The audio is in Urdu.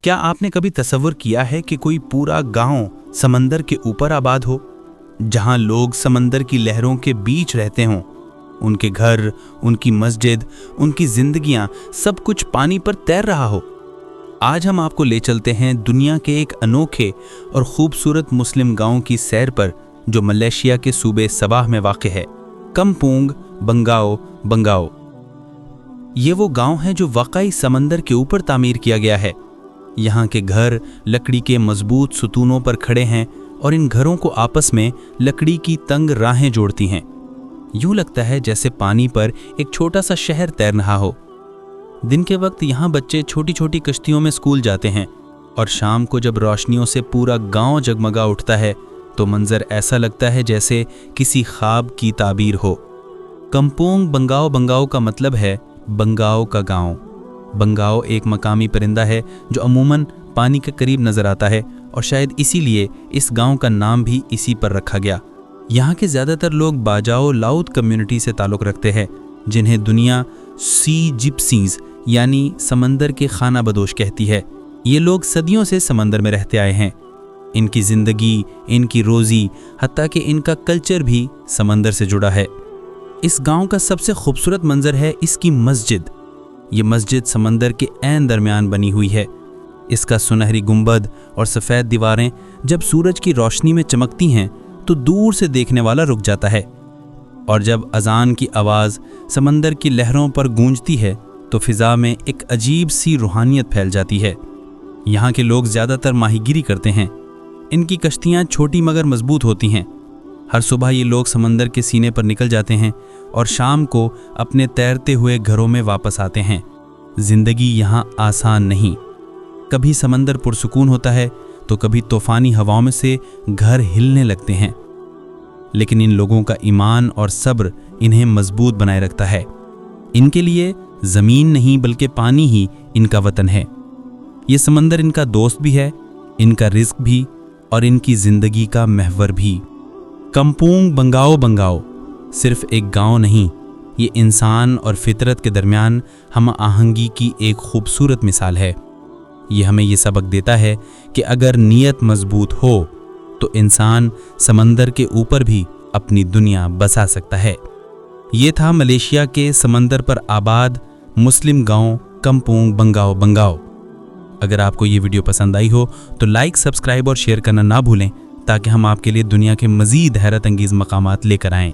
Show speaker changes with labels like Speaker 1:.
Speaker 1: کیا آپ نے کبھی تصور کیا ہے کہ کوئی پورا گاؤں سمندر کے اوپر آباد ہو، جہاں لوگ سمندر کی لہروں کے بیچ رہتے ہوں؟ ان کے گھر، ان کی مسجد، ان کی زندگیاں، سب کچھ پانی پر تیر رہا ہو۔ آج ہم آپ کو لے چلتے ہیں دنیا کے ایک انوکھے اور خوبصورت مسلم گاؤں کی سیر پر، جو ملیشیا کے صوبے صباہ میں واقع ہے، کمپونگ بنگاؤ بنگاؤ۔ یہ وہ گاؤں ہے جو واقعی سمندر کے اوپر تعمیر کیا گیا ہے۔ یہاں کے گھر لکڑی کے مضبوط ستونوں پر کھڑے ہیں اور ان گھروں کو آپس میں لکڑی کی تنگ راہیں جوڑتی ہیں۔ یوں لگتا ہے جیسے پانی پر ایک چھوٹا سا شہر تیر رہا ہو۔ دن کے وقت یہاں بچے چھوٹی چھوٹی کشتیوں میں اسکول جاتے ہیں، اور شام کو جب روشنیوں سے پورا گاؤں جگمگا اٹھتا ہے تو منظر ایسا لگتا ہے جیسے کسی خواب کی تعبیر ہو۔ کمپونگ بنگاؤ بنگاؤ کا مطلب ہے بنگاؤ کا گاؤں۔ بنگاؤ ایک مقامی پرندہ ہے جو عموماً پانی کے قریب نظر آتا ہے، اور شاید اسی لیے اس گاؤں کا نام بھی اسی پر رکھا گیا۔ یہاں کے زیادہ تر لوگ باجاؤ لاؤت کمیونٹی سے تعلق رکھتے ہیں، جنہیں دنیا سی جپسیز یعنی سمندر کے خانہ بدوش کہتی ہے۔ یہ لوگ صدیوں سے سمندر میں رہتے آئے ہیں۔ ان کی زندگی، ان کی روزی، حتیٰ کہ ان کا کلچر بھی سمندر سے جڑا ہے۔ اس گاؤں کا سب سے خوبصورت منظر ہے اس کی مسجد۔ یہ مسجد سمندر کے عین درمیان بنی ہوئی ہے۔ اس کا سنہری گنبد اور سفید دیواریں جب سورج کی روشنی میں چمکتی ہیں تو دور سے دیکھنے والا رک جاتا ہے، اور جب اذان کی آواز سمندر کی لہروں پر گونجتی ہے تو فضا میں ایک عجیب سی روحانیت پھیل جاتی ہے۔ یہاں کے لوگ زیادہ تر ماہی گیری کرتے ہیں۔ ان کی کشتیاں چھوٹی مگر مضبوط ہوتی ہیں۔ ہر صبح یہ لوگ سمندر کے سینے پر نکل جاتے ہیں اور شام کو اپنے تیرتے ہوئے گھروں میں واپس آتے ہیں۔ زندگی یہاں آسان نہیں۔ کبھی سمندر پرسکون ہوتا ہے تو کبھی طوفانی ہواؤں میں سے گھر ہلنے لگتے ہیں، لیکن ان لوگوں کا ایمان اور صبر انہیں مضبوط بنائے رکھتا ہے۔ ان کے لیے زمین نہیں بلکہ پانی ہی ان کا وطن ہے۔ یہ سمندر ان کا دوست بھی ہے، ان کا رزق بھی، اور ان کی زندگی کا محور بھی۔ کمپونگ بنگاؤ بنگاؤ صرف ایک گاؤں نہیں، یہ انسان اور فطرت کے درمیان ہم آہنگی کی ایک خوبصورت مثال ہے۔ یہ ہمیں یہ سبق دیتا ہے کہ اگر نیت مضبوط ہو تو انسان سمندر کے اوپر بھی اپنی دنیا بسا سکتا ہے۔ یہ تھا ملیشیا کے سمندر پر آباد مسلم گاؤں کمپونگ بنگاؤ بنگاؤ۔ اگر آپ کو یہ ویڈیو پسند آئی ہو تو لائک، سبسکرائب اور شیئر کرنا نہ بھولیں، تاکہ ہم آپ کے لیے دنیا کے مزید حیرت انگیز مقامات لے کر آئیں۔